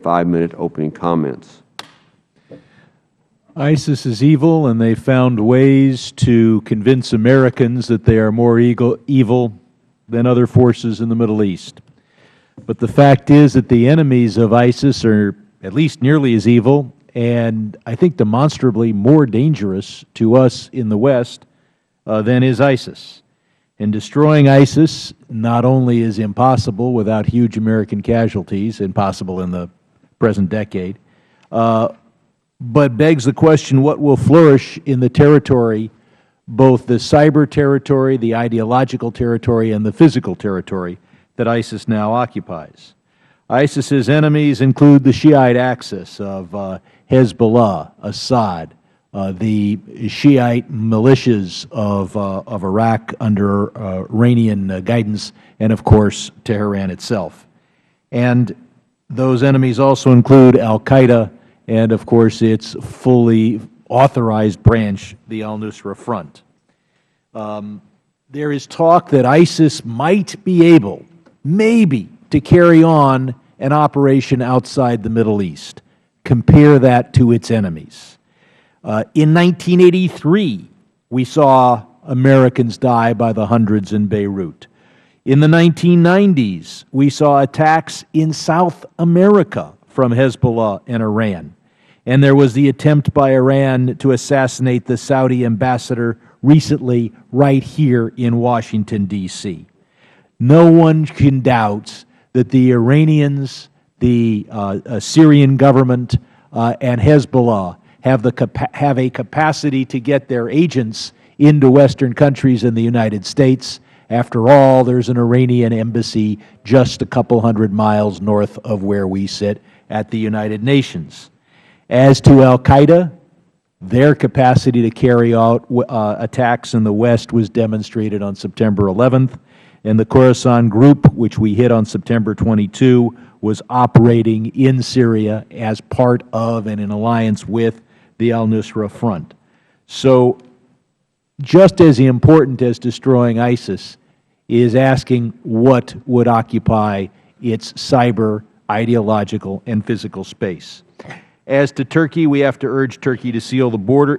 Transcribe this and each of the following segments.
5-minute opening comments. ISIS is evil, and they found ways to convince Americans that they are more evil than other forces in the Middle East. But the fact is that the enemies of ISIS are at least nearly as evil, and I think demonstrably more dangerous to us in the West than is ISIS. And destroying ISIS not only is impossible without huge American casualties, impossible in the present decade, but begs the question, what will flourish in the territory, both the cyber territory, the ideological territory, and the physical territory that ISIS now occupies? ISIS's enemies include the Shiite axis of Hezbollah, Assad, the Shiite militias of Iraq under Iranian guidance, and of course Tehran itself. And those enemies also include al-Qaeda and of course its fully authorized branch, the al-Nusra Front. There is talk that ISIS might be able, maybe, to carry on an operation outside the Middle East. Compare that to its enemies. In 1983, we saw Americans die by the hundreds in Beirut. In the 1990s, we saw attacks in South America from Hezbollah and Iran. And there was the attempt by Iran to assassinate the Saudi ambassador recently right here in Washington, D.C. No one can doubt that the Iranians, the Syrian government, and Hezbollah have a capacity to get their agents into Western countries and the United States. After all, there's an Iranian embassy just a couple hundred miles north of where we sit at the United Nations. As to al-Qaeda, their capacity to carry out attacks in the West was demonstrated on September 11th, and the Khorasan Group, which we hit on September 22, was operating in Syria as part of and in alliance with the al-Nusra Front. So just as important as destroying ISIS is asking what would occupy its cyber, ideological, and physical space. As to Turkey, we have to urge Turkey to seal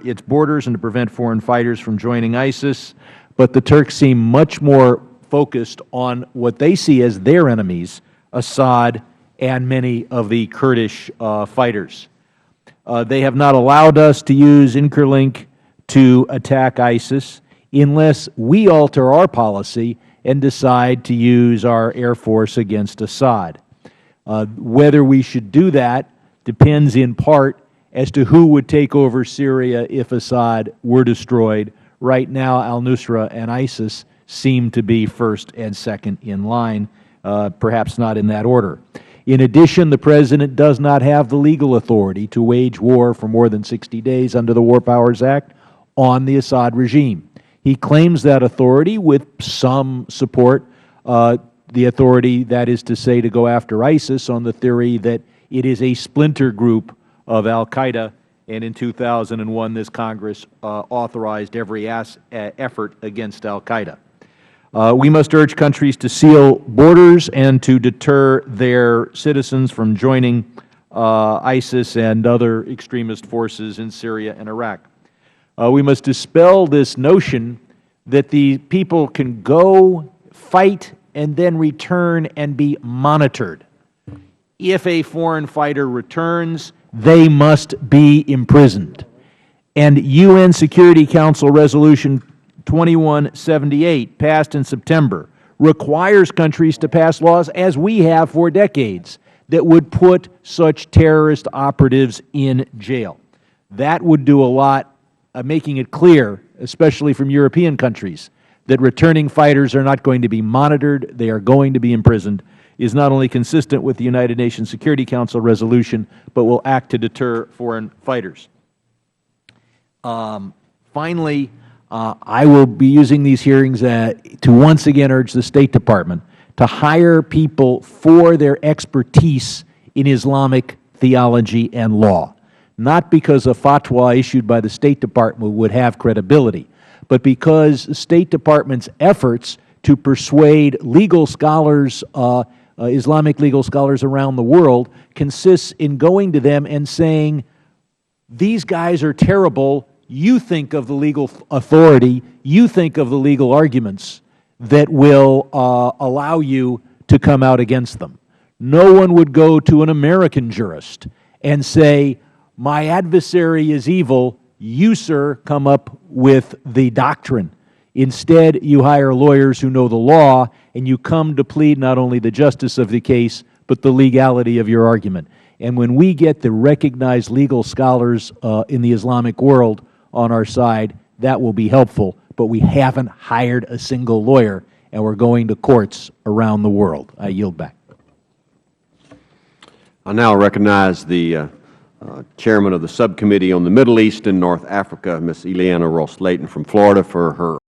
its borders and to prevent foreign fighters from joining ISIS, but the Turks seem much more focused on what they see as their enemies, Assad and many of the Kurdish fighters. They have not allowed us to use Incirlink to attack ISIS unless we alter our policy and decide to use our Air Force against Assad. Whether we should do that depends in part as to who would take over Syria if Assad were destroyed. Right now, al-Nusra and ISIS seem to be first and second in line, perhaps not in that order. In addition, the President does not have the legal authority to wage war for more than 60 days under the War Powers Act on the Assad regime. He claims that authority with some support, the authority, that is to say, to go after ISIS on the theory that it is a splinter group of al-Qaeda, and in 2001 this Congress authorized every effort against al-Qaeda. We must urge countries to seal borders and to deter their citizens from joining ISIS and other extremist forces in Syria and Iraq. We must dispel this notion that the people can go, fight, and then return and be monitored. If a foreign fighter returns, they must be imprisoned. And UN Security Council Resolution 2178, passed in September, requires countries to pass laws, as we have for decades, that would put such terrorist operatives in jail. That would do a lot of making it clear, especially from European countries, that returning fighters are not going to be monitored, they are going to be imprisoned, is not only consistent with the United Nations Security Council resolution, but will act to deter foreign fighters. Finally, I will be using these hearings to once again urge the State Department to hire people for their expertise in Islamic theology and law, not because a fatwa issued by the State Department would have credibility, but because the State Department's efforts to persuade legal scholars Islamic legal scholars around the world, consists in going to them and saying, these guys are terrible. You think of the legal authority. You think of the legal arguments that will allow you to come out against them. No one would go to an American jurist and say, my adversary is evil. You, sir, come up with the doctrine. Instead, you hire lawyers who know the law, and you come to plead not only the justice of the case, but the legality of your argument. And when we get the recognized legal scholars in the Islamic world on our side, that will be helpful. But we haven't hired a single lawyer, and we're going to courts around the world. I yield back. I now recognize the Chairman of the Subcommittee on the Middle East and North Africa, Ms. Eliana Ross-Layton from Florida, for her